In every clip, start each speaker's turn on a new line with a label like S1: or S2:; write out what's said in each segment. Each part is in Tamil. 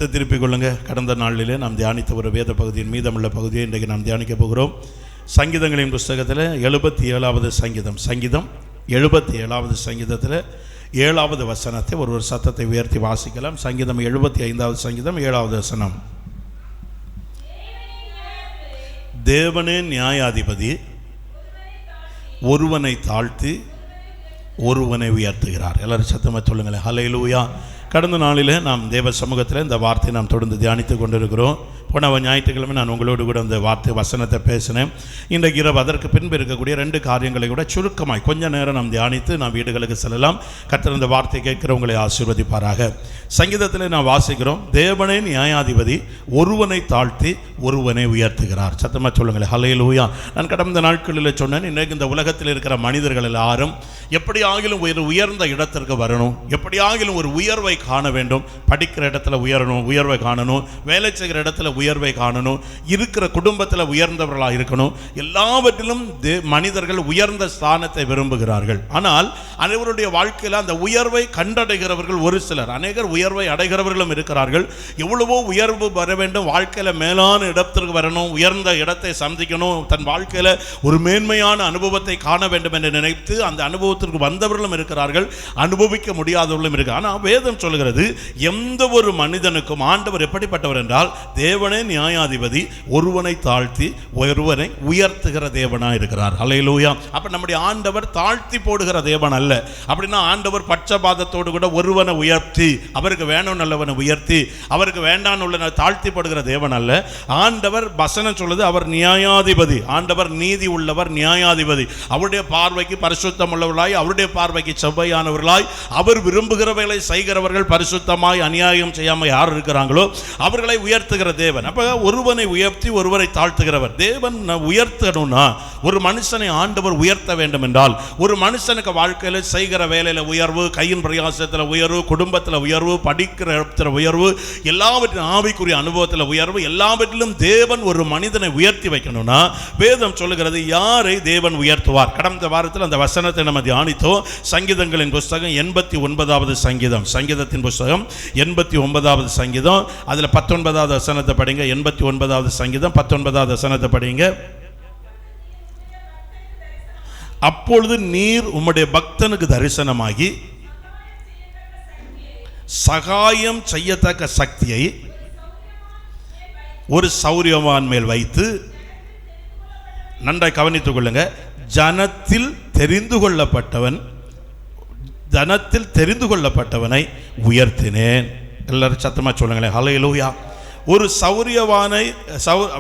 S1: திருப்பிக் கொள்ளுங்க. கடந்த நாளிலே நாம் தியானித்த ஒரு வேத பகுதியின் மீதமுள்ள பகுதியை இன்றைக்கு நாம் தியானிக்க போகிறோம். சங்கீதங்களின் புஸ்தகத்தில் 77வது சங்கீதம் 77வது சங்கீதத்தில் 7வது வசனத்தை ஒரு சத்தத்தை உயர்த்தி வாசிக்கலாம். சங்கீதம் 75வது சங்கீதம் 7வது வசனம். தேவனே நியாயாதிபதி, ஒருவனை தாழ்த்தி ஒருவனை உயர்த்துகிறார். எல்லாரும் சத்தமாக சொல்லுங்களேன், ஹல்லேலூயா. கடந்த நாளில் நாம் தேவ சமூகத்தில் இந்த வார்த்தையை நாம் தொடர்ந்து தியானித்து கொண்டிருக்கிறோம். போன ஞாயிற்றுக்கிழமை நான் உங்களோடு கூட அந்த வார்த்தை வசனத்தை பேசினேன். இன்றைக்கு இரவு அதற்கு பின்பு இருக்கக்கூடிய 2 காரியங்களை கூட சுருக்கமாய் கொஞ்ச நேரம் நாம் தியானித்து நாம் வீடுகளுக்கு செல்லலாம். கர்த்தர் இந்த வார்த்தை கேட்கிறவங்களை ஆசீர்வதிப்பாராக. சங்கீதத்தில் நாம் வாசிக்கிறோம், தேவனே நியாயாதிபதி, ஒருவனை தாழ்த்தி ஒருவனை உயர்த்துகிறார். சத்தமாக சொல்லுங்களேன், ஹல்லேலூயா. நான் கடந்த நாட்களில் சொன்னேன், இன்றைக்கு இந்த உலகத்தில் இருக்கிற மனிதர்கள் எல்லாரும் எப்படி ஆகிலும் ஒரு உயர்ந்த இடத்திற்கு வரணும், எப்படி ஆகிலும் ஒரு உயர்வை காண வேண்டும். படிக்கிற இடத்துல உயரணும், உயர்வை காணணும். வேலை செய்கிற இடத்துல உயர்வை காணணும். இருக்கிற குடும்பத்தில் உயர்ந்தவர்களாக இருக்கணும். எல்லாவற்றிலும் மனிதர்கள் உயர்ந்த ஸ்தானத்தை விரும்புகிறார்கள். ஆனால் அனைவருடைய வாழ்க்கையில் அந்த உயர்வை கண்டடைகிறவர்கள் ஒரு சிலர், அநேகர் உயர்வை அடைகிறவர்களும் இருக்கிறார்கள். எவ்வளவோ உயர்வு வர வேண்டும், வாழ்க்கையில் மேலான இடத்திற்கு வரணும், உயர்ந்த இடத்தை சந்திக்கணும், தன் வாழ்க்கையில் ஒரு மேன்மையான அனுபவத்தை காண வேண்டும் என்று நினைத்து அந்த அனுபவத்திற்கு வந்தவர்களும் இருக்கிறார்கள், அனுபவிக்க முடியாதவர்களும் இருக்கிறார்கள். ஆனால் வேதம் சொல்கிறது, எந்த ஒரு மனிதனுக்கும் ஆண்டவர் எப்படிப்பட்டவர் என்றால், தேவனே நியாயாதிபதி, ஒருவனை தாழ்த்தி ஒருவனை உயர்த்துகிற தேவனாக இருக்கிறார். ஹல்லேலூயா. அப்ப நம்முடைய ஆண்டவர் தாழ்த்தி போடுகிற தேவன் அல்ல. அப்படின்னா ஆண்டவர் பட்சபாதத்தோடு கூட ஒருவனை உயர்த்தி, அவருக்கு வேணும் நல்லவனை உயர்த்தி, அவருக்கு வேண்டாம் உள்ள தாழ்த்தி போடுகிற தேவன் அல்ல. ஆண்டவர் வசனம் சொல்லுது, அவர் நியாயாதிபதி. ஆண்டவர் நீதி உள்ளவர், நியாயாதிபதி. அவருடைய பார்வைக்கு பரிசுத்தம் உள்ளவர்களாய், அவருடைய பார்வைக்கு செவ்வையானவர்களாய், அவர் விரும்புகிறவர்களை செய்கிறவர்கள், பரிசுத்தமாய் அநியாயம் செய்யாமல் யார் இருக்கிறாங்களோ அவர்களை உயர்த்துகிற தேவன். அப்ப ஒருவனை உயர்த்தி ஒருவரை தாழ்த்துகிறவர். தேவன் உயர்த்தணும்னா ஒரு மனுஷனை ஆண்டவர் உயர்த்த வேண்டும் என்றால், ஒரு மனுஷனுக்கு வாழ்க்கையில் செய்கிற வேலையில் உயர்வு, கையின் பிரயாசத்தில் உயர்வு, குடும்பத்தில் உயர்வு, படிக்கிற இடத்துல உயர்வு, எல்லாவற்றிலும் ஆவிக்குரிய அனுபவத்தில் உயர்வு, எல்லாவற்றிலும் தேவன் ஒரு மனிதனை உயர்த்தி வைக்கணும்னா வேதம் சொல்லுகிறது, யாரை தேவன் உயர்த்துவார். கடந்த வாரத்தில் அந்த வசனத்தை நம்ம தியானித்தோம். சங்கீதங்களின் புஸ்தகம் 89வது சங்கீதம், சங்கீதத்தின் புஸ்தகம் 89வது சங்கீதம், அதில் 19வது வசனத்தை படிங்க. 89வது சங்கீதம் 19வது வசனத்தை படிங்க. அப்பொழுது நீர் உம்முடைய பக்தனுக்கு தரிசனமாகி சகாயம் செய்யத்தக்க சக்தியை ஒரு சௌரியவான் மேல் வைத்து, நன்றாய் கவனித்துக் கொள்ளுங்க, ஜனத்தில் தெரிந்து கொள்ளப்பட்டவனை உயர்த்தினேன். எல்லாரும் சத்தமா சொல்லுங்களேன், ஹல்லேலூயா. ஒரு சௌரியவானை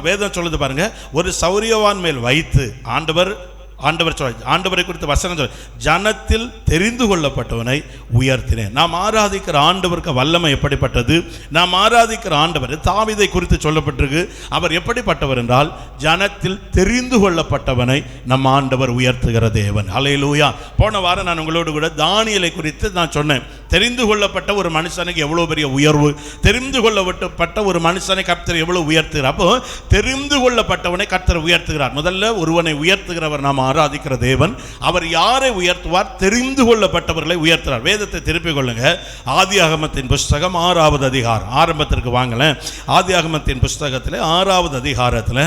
S1: வேதம் சொல்லுது பாருங்க, ஒரு சௌரியவான் மேல் வைத்து, ஆண்டவரை குறித்து வசனம் சொல்ல, ஜனத்தில் தெரிந்து கொள்ளப்பட்டவனை உயர்த்தினேன். நாம் ஆராதிக்கிற ஆண்டவருக்கு வல்லமை எப்படிப்பட்டது? நாம் ஆராதிக்கிற ஆண்டவர், தாவீதை குறித்து சொல்லப்பட்டிருக்கு, அவர் எப்படிப்பட்டவர் என்றால், ஜனத்தில் தெரிந்து கொள்ளப்பட்டவனை நம் ஆண்டவர் உயர்த்துகிற தேவன். ஹல்லேலூயா. போன வாரம் நான் உங்களோடு கூட தானியேலை குறித்து நான் சொன்னேன். தெரிந்து கொள்ளப்பட்ட ஒரு மனுஷனுக்கு எவ்வளவு பெரிய உயர்வு, தெரிந்து கொள்ளப்பட்ட ஒரு மனுஷனை கர்த்தர் எவ்வளவு உயர்த்துகிறார். அப்போ தெரிந்து கொள்ளப்பட்டவனை கர்த்தர் உயர்த்துகிறார். முதல்ல ஒருவனை உயர்த்துகிறவர் நாம் ஆராதிக்கிற தேவன். அவர் யாரை உயர்த்துவார்? தெரிந்து கொள்ளப்பட்டவர்களை உயர்த்துவார். வேதத்தை திருப்பிக் கொள்ளுங்க. ஆதியாகமத்தின் புஸ்தகம் 6வது அதிகாரம், ஆரம்பத்திற்கு வாங்கலேன். ஆதியாகமத்தின் புஸ்தகத்தில் 6வது அதிகாரத்தில்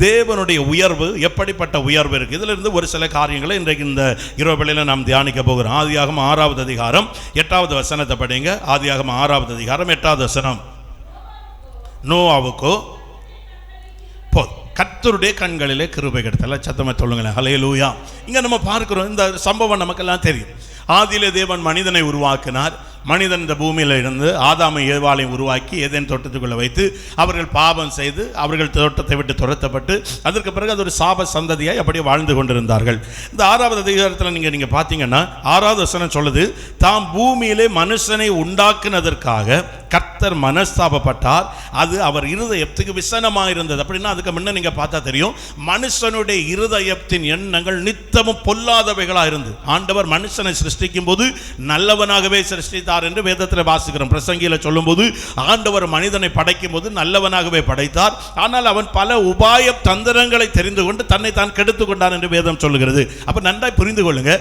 S1: தேவனுடைய உயர்வு எப்படிப்பட்ட உயர்வு இருக்கு. இதுல இருந்து ஒரு சில காரியங்களை இன்றைக்கு இந்த இரவு வேளையில நாம் தியானிக்க போகிறோம். ஆதியாகமம் 6வது அதிகாரம் 8வது வசனத்தை படிங்க. ஆதியாகமம் 6வது அதிகாரம் 8வது வசனம். நோவாவுக்கோ கர்த்தருடைய கண்களிலே கிருபை கிடைத்தல. சத்தமா சொல்லுங்களேன், ஹல்லேலூயா. இங்க நம்ம பார்க்கிறோம், இந்த சம்பவம் நமக்கெல்லாம் தெரியும். ஆதியிலே தேவன் மனிதனை உருவாக்கினார். மனிதன் இந்த பூமியில் இருந்து ஆதாமை ஏவாளையும் உருவாக்கி ஏதேன் தோட்டத்துக்குள்ள வைத்து அவர்கள் பாவம் செய்து அவர்கள் தோட்டத்தை விட்டு துரத்தப்பட்டு அதற்கு பிறகு அது ஒரு சாப சந்ததியாய் அப்படியே வாழ்ந்து கொண்டிருந்தார்கள். இந்த 6வது அதிகாரத்தில் நீங்க பார்த்தீங்கன்னா 6வது வசனம் சொல்லுது, தாம் பூமியிலே மனுஷனை உண்டாக்குனதற்காக கர்த்தர் மனஸ்தாபப்பட்டார், அது அவர் இருதயத்துக்கு விசனமாக இருந்தது. அப்படின்னா அதுக்கு முன்ன நீங்க பார்த்தா தெரியும், மனுஷனுடைய இருதயத்தின் எண்ணங்கள் நித்தமும் பொல்லாதவைகளாக இருந்து, ஆண்டவர் மனுஷனை சிருஷ்டிக்கும் போது நல்லவனாகவே சிருஷ்டித்தார். சிருஷ்டித்தார் என்று வேதத்தில் வாசிக்கிறோம். பிரசங்கியில சொல்லும்போது ஆண்டவர் மனிதனை படைக்கும் போது நல்லவனாகவே படைத்தார். ஆனால் அவன் பல உபாய தந்திரங்களை தெரிந்து கொண்டு தன்னை தான் கெடுத்துக் கொண்டான் என்று வேதம் சொல்லுகிறது. அப்ப நன்றாய் புரிந்து கொள்ளுங்க,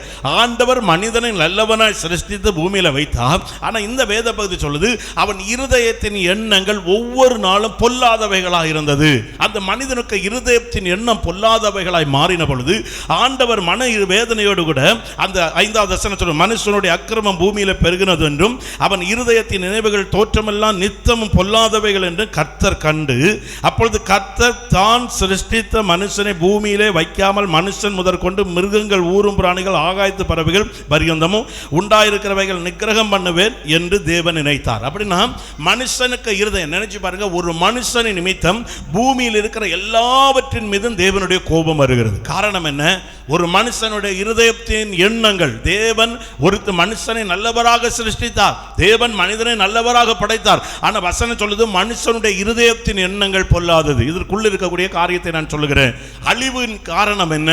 S1: ஆண்டவர் மனிதனை நல்லவனாய் சிருஷ்டித்து பூமியில வைத்தார். ஆனா இந்த வேத பகுதி சொல்லுது அவன் இருதயத்தின் எண்ணங்கள் ஒவ்வொரு நாளும் பொல்லாதவைகளாக இருந்தது. அந்த மனிதனுக்கு இருதயத்தின் எண்ணம் பொல்லாதவைகளாய் மாறின பொழுது ஆண்டவர் மன வேதனையோடு கூட அந்த 5வது வசனம் சொல்லும், மனுஷனுடைய அக்கிரமம் பூமியில பெருகினது என்றும் அவன் இருதயத்தின் நினைவுகள் தோற்றமெல்லாம் நித்தமும் பொல்லாதவைகள் என்று கர்த்தர் கண்டு, அப்பொழுது கர்த்தர் தான் சிருஷ்டித்த மனுஷனை பூமியிலே வைக்காமல் மனுஷன் முதற்கொண்டு மிருகங்கள் ஊரும் பிராணிகள் ஆகாயத்து பறவைகள் பரியந்தமும் உண்டாயிருக்கிறவைகள் நிக்கிரகம் பண்ணுவேன் என்று தேவன் நினைத்தார். அப்படின்னா மனுஷனுக்கு இருதயம் நினைச்சு பாருங்க, ஒரு மனுஷனின் நிமித்தம் பூமியில் இருக்கிற எல்லாவற்றின் மீதும் தேவனுடைய கோபம் வருகிறது. காரணம் என்ன? ஒரு மனுஷனுடைய இருதயத்தின் எண்ணங்கள். தேவன் ஒரு மனுஷனை நல்லவராக சிருஷ்டித்தார், தேவன் மனிதனை நல்லவராக படைத்தார். ஆனா வசனம் சொல்லுது மனுஷனுடைய இருதயத்தின் எண்ணங்கள் பொல்லாதது. இதற்குள்ள இருக்கக்கூடிய காரியத்தை நான் சொல்லுகிறேன். அழிவின் காரணம் என்ன?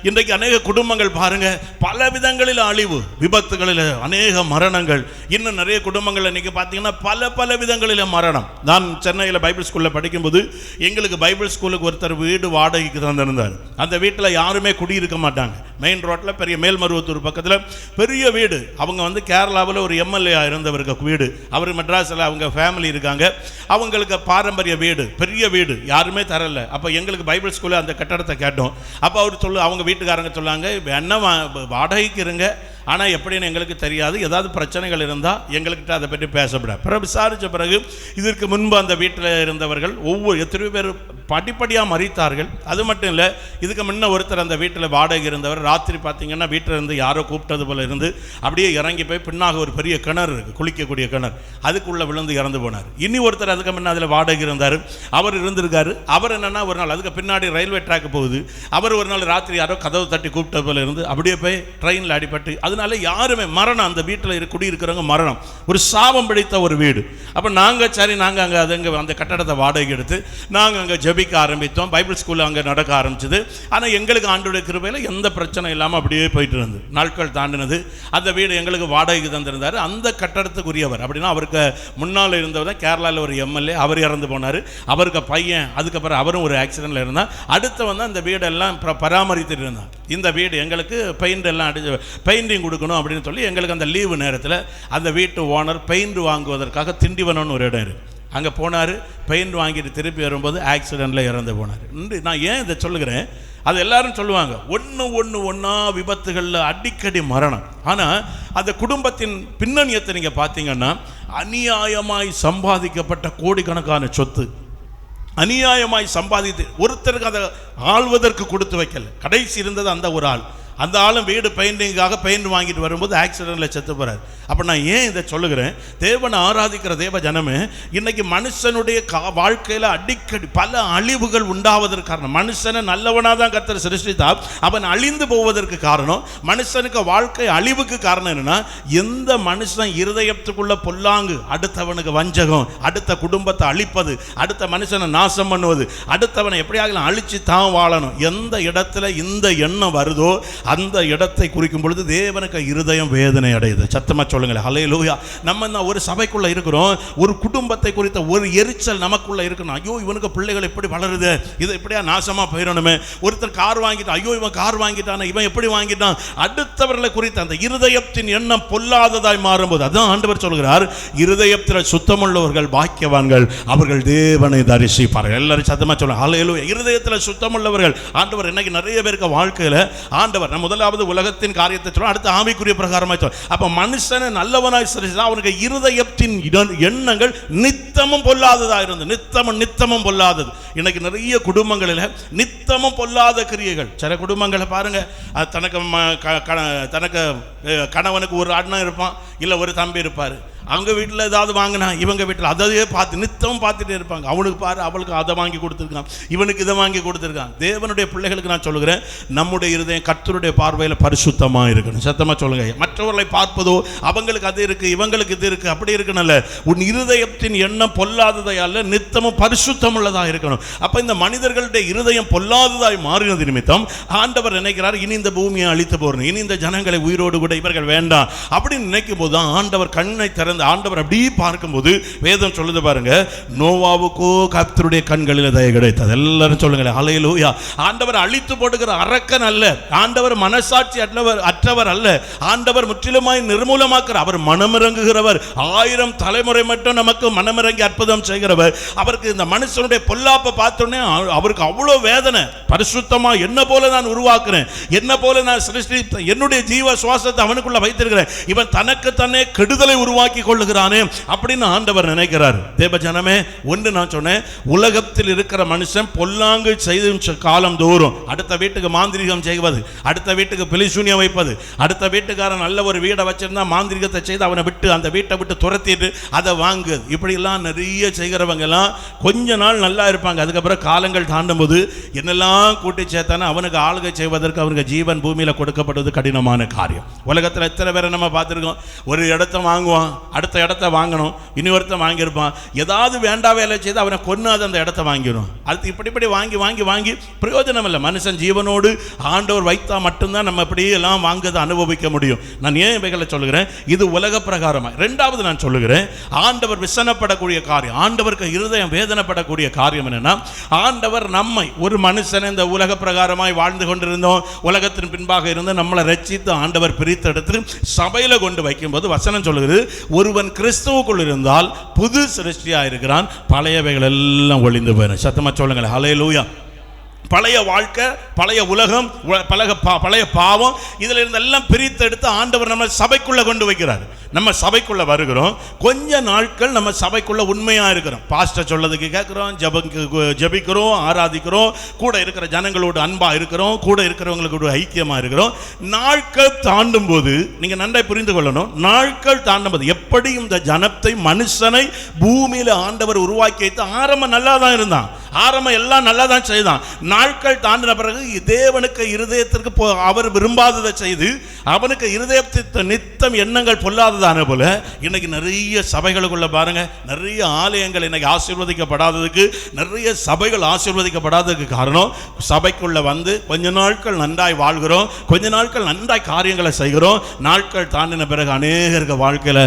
S1: இன்றைக்கு அநேக குடும்பங்கள் பாருங்க, பல விதங்களில் அழிவு, விபத்துகளில் அநேக மரணங்கள். இன்னும் நிறைய குடும்பங்கள் இன்னைக்கு பார்த்தீங்கன்னா பல விதங்களில் மரணம். நான் சென்னையில் பைபிள் ஸ்கூலில் படிக்கும்போது எங்களுக்கு பைபிள் ஸ்கூலுக்கு ஒருத்தர் வீடு வாடகைக்கு தந்திருந்தார். அந்த வீட்டில் யாருமே குடியிருக்க மாட்டாங்க. மெயின் ரோட்டில் பெரிய மேல்மருவத்தூர் பக்கத்தில் பெரிய வீடு. அவங்க கேரளாவில் ஒரு எம்எல்ஏ இருந்தவருக்கு வீடு. அவர் மெட்ராஸில் அவங்க ஃபேமிலி இருக்காங்க. அவங்களுக்கு பாரம்பரிய வீடு, பெரிய வீடு, யாருமே தரல. அப்போ எங்களுக்கு பைபிள் ஸ்கூலில் அந்த கட்டடத்தை கேட்டோம். அப்போ அவர் அவங்க வீட்டுக்காரங்க சொன்னாங்க, என்ன வாடகைக்கு இருங்க, ஆனால் எப்படின்னு எங்களுக்கு தெரியாது, ஏதாவது பிரச்சனைகள் இருந்தால் எங்கள்கிட்ட அதை பற்றி பேசப்படாது. பிறகு விசாரித்த பிறகு இதற்கு முன்பு அந்த வீட்டில் இருந்தவர்கள் எத்தனையோ பேர் படிப்படியாக மறித்தார்கள். அது மட்டும் இல்லை, இதுக்கு முன்ன ஒருத்தர் அந்த வீட்டில் வாடகை இருந்தவர் ராத்திரி பார்த்தீங்கன்னா வீட்டில் இருந்து யாரோ கூப்பிட்டது போல இருந்து அப்படியே இறங்கி போய் பின்னாக ஒரு பெரிய கிணறு இருக்குது, குளிக்கக்கூடிய கிணறு, அதுக்குள்ளே விழுந்து இறந்து போனார். இனி ஒருத்தர் அதுக்கு முன்ன அதில் வாடகை இருந்தார், அவர் இருந்திருக்காரு. அவர் என்னென்னா ஒரு நாள் அதுக்கு பின்னாடி ரயில்வே ட்ராக் போகுது, அவர் ஒரு நாள் ராத்திரி யாரோ கதவு தட்டி கூப்பிட்டது போல இருந்து அப்படியே போய் ட்ரெயினில் அடிபட்டு, அதனால யாருமே மரணம், அந்த வீட்டில் குடியிருக்கிறவங்க மரணம், ஒரு சாபம் பிடித்த ஒரு வீடு. அப்போ நாங்கள் அங்கே அந்த கட்டடத்தை வாடகை எடுத்து நாங்கள் அங்கே ஜெபிக்க ஆரம்பித்தோம். பைபிள் ஸ்கூலில் அங்கே நடக்க ஆரம்பிச்சது. ஆனால் எங்களுக்கு ஆண்டவருடைய கிருபையில் எந்த பிரச்சனை இல்லாமல் அப்படியே போயிட்டு இருந்தது. நாட்கள் தாண்டினது. அந்த வீடு எங்களுக்கு வாடகைக்கு தந்திருந்தார். அந்த கட்டடத்துக்குரியவர் அப்படின்னா அவருக்கு முன்னால் இருந்தவர் தான் கேரளாவில் ஒரு எம்எல்ஏ, அவர் இறந்து போனார். அவருக்கு பையன், அதுக்கப்புறம் அவரும் ஒரு ஆக்சிடென்ட்ல இருந்தார். அடுத்து அந்த வீடெல்லாம் பராமரித்துட்டு இருந்தார். இந்த வீடு எங்களுக்கு பெயிண்ட் எல்லாம் பெயிண்டிங் கொடுக்கணும் அப்படின்னு சொல்லி எங்களுக்கு அந்த லீவு நேரத்தில் அந்த வீட்டு ஓனர் பெயிண்ட் வாங்குவதற்காக திண்டிவனம்னு ஒரு இடம் இருக்குது, அங்கே போனார். பெயிண்ட் வாங்கிட்டு திருப்பி வரும்போது ஆக்சிடெண்ட்டில் இறந்து போனார். நான் ஏன் இதை சொல்லுகிறேன், அது எல்லாரும் சொல்லுவாங்க ஒன்றா விபத்துகளில் அடிக்கடி மரணம். ஆனால் அந்த குடும்பத்தின் பின்னணியத்தை நீங்கள் பார்த்தீங்கன்னா அநியாயமாய் சம்பாதிக்கப்பட்ட கோடிக்கணக்கான சொத்து, அநியாயமாய் சம்பாதித்து ஒருத்தருக்கு அதை ஆள்வதற்கு கொடுத்து வைக்கல. கடைசி இருந்தது அந்த ஒரு ஆள். அந்த ஆளும் வீடு பெயிண்டிங்காக பெயிண்ட் வாங்கிட்டு வரும்போது ஆக்சிடெண்ட்டில் செத்து போகிறார். அப்போ நான் ஏன் இதை சொல்லுகிறேன், தேவனை ஆராதிக்கிற தேவ ஜனமே, இன்னைக்கு மனுஷனுடைய வாழ்க்கையில் அடிக்கடி பல அழிவுகள் உண்டாவதற்கு காரணம், மனுஷனை நல்லவனாக தான் கர்த்தர் சிருஷ்டித்தார், அவன் அழிந்து போவதற்கு காரணம், மனுஷனுக்கு வாழ்க்கை அழிவுக்கு காரணம் என்னன்னா, எந்த மனுஷன் இருதயத்துக்குள்ள பொல்லாங்கு, அடுத்தவனுக்கு வஞ்சகம், அடுத்த குடும்பத்தை அழிப்பது, அடுத்த மனுஷனை நாசம் பண்ணுவது, அடுத்தவனை எப்படியாக அழிச்சு தான் வாழணும், எந்த இடத்துல இந்த எண்ணம் வருதோ அந்த இடத்தை குறிக்கும் பொழுது தேவனுக்கு இருதயம் வேதனை அடையுது. சத்தமா சொல்லுங்களேன் ஹல்லேலூயா. நம்ம ஒரு சபைக்குள்ள இருக்கிறோம், ஒரு குடும்பத்தை குறித்த ஒரு எரிச்சல் நமக்குள்ள இருக்கணும். ஐயோ இவனுக்கு பிள்ளைகள் எப்படி வளருது, இது எப்படியா நாசமா போயிடணுமே. ஒருத்தர் கார் வாங்கிட்டான், ஐயோ இவன் கார் வாங்கிட்டான், இவன் எப்படி வாங்கிட்டான், அடுத்தவர்களை குறித்த அந்த இருதயத்தின் எண்ணம் பொல்லாததாய் மாறும்போது அதான் ஆண்டவர் சொல்கிறார், இருதயத்தில் சுத்தமுள்ளவர்கள் பாக்கியவான்கள், அவர்கள் தேவனை தரிசிப்பார்கள். எல்லாரும் சத்தமா சொல்லுங்க ஹல்லேலூயா. இருதயத்தில் சுத்தமுள்ளவர்கள். ஆண்டவர் இன்னைக்கு நிறைய பேருக்கு வாழ்க்கையில் ஆண்டவர் முதலாவது உலகத்தின் காரியத்தை சொல்ல, அடுத்து ஆவிக்குரிய பிரகாரமாய் சொல்ல. அப்ப மனுஷனை நல்லவனாய் சிருஷ்டித்தார், அவனுக்கு இருதயத்தின் எண்ணங்கள் நித்தமும் பொல்லாததா இருந்தது. நித்தமும் பொல்லாதது. இன்னைக்கு நிறைய குடும்பங்களில் நித்தமும் பொல்லாத கிரியைகள். சில குடும்பங்களை பாருங்க, தனக்கு கணவனுக்கு ஒரு அண்ணன் இருப்பான், இல்லை ஒரு தம்பி இருப்பார். அவங்க வீட்டில் ஏதாவது வாங்கினா இவங்க வீட்டில் அதையே பார்த்து நித்தமும் பார்த்துட்டே இருப்பாங்க. அவனுக்கு பாரு, அவளுக்கு அதை வாங்கி கொடுத்துருக்கான், இவனுக்கு இதை வாங்கி கொடுத்துருக்கான். தேவனுடைய பிள்ளைகளுக்கு நான் சொல்லுகிறேன், நம்முடைய இருதயம் கர்த்தருடைய பார்வையில் பரிசுத்தமாக இருக்கணும். சத்தமாக சொல்லுங்க. மற்ற மற்றவர்களை பார்ப்பதோ, அவங்களுக்கு அது இருக்கு, இவங்களுக்கு இது இருக்கு, அப்படி இருக்கணும்ல. உன் இருதயத்தின் எண்ணம் பொல்லாததாய் அல்ல, நித்தமும் பரிசுத்தம் உள்ளதா இருக்கணும். அப்ப இந்த மனிதர்களுடைய இருதயம் பொல்லாததாய் மாறினது நிமித்தம் ஆண்டவர் நினைக்கிறார், இனி இந்த பூமியை அழித்து போறணும், இனி இந்த ஜனங்களை உயிரோடு கூட இவர்கள் வேண்டாம் அப்படின்னு நினைக்கும் போது ஆண்டவர் கண்ணை திறந்து ஆண்டவர் அப்படி பார்க்கும்போது வேதம் சொல்லுது பாருங்க, நோவாவுக்கோ கர்த்தருடைய கண்களில் தயை கிடைத்தது. எல்லாரும் சொல்லுங்க ஹல்லேலூயா. ஆண்டவர் அழித்து போடுகிற அரக்கன் அல்ல, ஆண்டவர் மனசாட்சி அற்றவர் அல்ல, ஆண்டவர் முற்றிலுமாய் நிர்மூலமாக்குற, அவர் மனமிறங்குகிறவர், 1000 தலைமுறை மட்டும் நமக்கு மனமிறங்கி அற்புதம் செய்கிறவர். அவருக்கு இந்த மனுஷனுடைய பொல்லாப்பை பார்த்தோன்னே அவருக்கு அவ்வளவு வேதனை. பரிசுத்தமா என்ன போல நான் உருவாக்குறேன், என்ன போல நான் சிருஷ்டித்தேன், என்னுடைய ஜீவ சுவாசத்தை அவனுக்குள்ள வைத்திருக்கிறேன், இவன் தனக்கு தன்னே கெடுதலை உருவாக்கி கொள்ளுகிறானே அப்படின்னு ஆண்டவர் நினைக்கிறார். தேவ ஜனமே, ஒன்று நான் சொன்னேன், உலகத்தில் இருக்கிற மனுஷன் பொல்லாங்கு செய்து காலம் தோறும் அடுத்த வீட்டுக்கு மாந்திரிகம் செய்வது, அடுத்த வீட்டுக்கு பிலிசூனியம் வைப்பது, அடுத்த வீட்டுக்காரன் நல்ல ஒரு வீடை வச்சிருந்தா மாந்திரிகத்தை செய்து அவனை விட்டு அந்த வீட்டை விட்டு துரத்திட்டு அதை வாங்குது, இப்படி எல்லாம் நிறைய செய்கிறவங்க எல்லாம் கொஞ்ச நாள் நல்லா இருப்பாங்க. அதுக்கப்புறம் காலங்கள் தாண்டும் போது என்னெல்லாம் கூட்டி சேர்த்தானே அவனுக்கு ஆளுகை செய்வதற்கு அவனுக்கு ஜீவன் பூமியில் கொடுக்கப்படுவது கடினமான காரியம். உலகத்தில் எத்தனை பேரை நம்ம பார்த்துருக்கோம், ஒரு இடத்த வாங்குவான், அடுத்த இடத்த வாங்கணும், இன்னொருத்த வாங்கியிருப்பான், ஏதாவது வேண்டா வேலை செய்து அவனை கொன்னாது அந்த இடத்த வாங்கிடும். அடுத்து இப்படி வாங்கி வாங்கி வாங்கி பிரயோஜனம் இல்லை. மனுஷன் ஜீவனோடு ஆண்டவர் வைத்தா மட்டும்தான் நம்ம இப்படி எல்லாம் வாங்குறதை அனுபவிக்க முடியும். நான் ஏன் இவைகளை சொல்லுகிறேன், இது உலக பிரகாரமாக. ரெண்டாவது நான் சொல்லுகிறேன், ஆண்டவர் விசனப்படக்கூடிய காரியம், ஆண்டவருக்கு இருதயம் வேதனைப்படக்கூடிய காரியம் என்னன்னா, ஆண்டவர் நம்மை ஒரு மனுஷனை இந்த உலக பிரகாரமாய் வாழ்ந்து கொண்டிருந்தோம், உலகத்தின் பின்பாக இருந்து நம்மளை ரட்சித்து ஆண்டவர் பிரித்தெடுத்து சபையில கொண்டு வைக்கும் போது வசனம் சொல்லுகிறது, ஒருவன் கிறிஸ்துவுக்குள் இருந்தால் புது சிருஷ்டியா இருக்கிறான், பழையவைகள் எல்லாம் ஒளிந்து போயிடும். சத்தமா சொல்லுங்களேன் ஹல்லேலூயா. பழைய வாழ்க்கை, பழைய உலகம், பழைய பாவம், இதுல இருந்து எல்லாம் பிரித்து எடுத்து ஆண்டவர் நம்ம சபைக்குள்ள கொண்டு வைக்கிறார். நம்ம சபைக்குள்ள வருகிறோம், கொஞ்ச நாட்கள் நம்ம சபைக்குள்ள உண்மையா இருக்கிறோம், பாஸ்டர் சொல்லதுக்கு கேட்கிறோம், ஜெபிக்கிறோம், ஆராதிக்கிறோம், கூட இருக்கிற ஜனங்களோடு அன்பா இருக்கிறோம், கூட இருக்கிறவங்களுக்கு ஐக்கியமா இருக்கிறோம். நாட்கள் தாண்டும் போது நீங்க நன்றாய் புரிந்து கொள்ளணும், நாட்கள் தாண்டும் போது எப்படி இந்த ஜனத்தை மனுஷனை பூமியில ஆண்டவர் உருவாக்கி வைத்து ஆரம்பம் நல்லா தான் இருந்தான், ஆரம்பம் எல்லாம் நல்லா தான் செய்தான். நாட்கள் தாண்டின பிறகு தேவனுக்கு இருதயத்திற்கு அவர் விரும்பாததை செய்து அவனுக்கு இருதயத்திற்கு நித்தம் எண்ணங்கள் பொல்லாததான போல இன்னைக்கு நிறைய சபைகளுக்குள்ள பாருங்க, நிறைய ஆலயங்கள் இன்னைக்கு ஆசீர்வதிக்கப்படாததுக்கு, நிறைய சபைகள் ஆசீர்வதிக்கப்படாததுக்கு காரணம், சபைக்குள்ள வந்து கொஞ்ச நாட்கள் நன்றாய் வாழ்கிறோம், கொஞ்ச நாட்கள் நன்றாய் காரியங்களை செய்கிறோம், நாட்கள் தாண்டின பிறகு அநேகருக்கு வாழ்க்கையில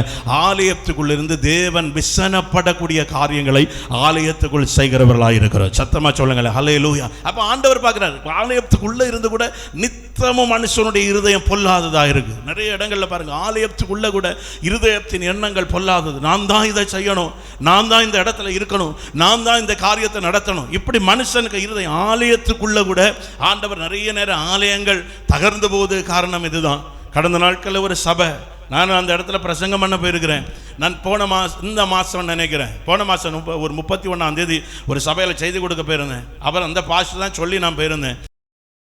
S1: ஆலயத்துக்குள்ள இருந்து தேவன் விசனப்படக்கூடிய காரியங்களை ஆலயத்துக்குள் செய்கிறவர்களாக இருக்கிறோம். சத்தமா சொல்லுங்களேன் ஹல்லேலூயா. அப்ப ஆண்டவர் பார்க்கிறார், ஆலயத்துக்குள்ள இருந்து கூட நித்தமும் மனுஷனுடைய இருதயம் பொல்லாததா இருக்கு. நிறைய இடங்கள்ல பாருங்க, ஆலயத்துக்குள்ள கூட இருதயத்தின் எண்ணங்கள் பொல்லாதது. நான் தான் இதை செய்யணும், நான் தான் இந்த இடத்துல இருக்கணும், நான் தான் இந்த காரியத்தை நடத்தணும், இப்படி மனுஷனுக்கு இருதயம். ஆலயத்துக்குள்ள கூட ஆண்டவர் நிறைய நேரம் ஆலயங்கள் தகர்ந்து போகுது, காரணம் இதுதான். கடந்த நாட்களில் ஒரு சபை, நான் அந்த இடத்துல பிரசங்கம் பண்ண போயிருக்கிறேன். நான் இந்த மாதம் நினைக்கிறேன், போன மாதம் ஒரு 31ஆம் தேதி ஒரு சபையில் செய்தி கொடுக்க போயிருந்தேன். அவர் அந்த பாஸ்டர் தான் சொல்லி நான் போயிருந்தேன்.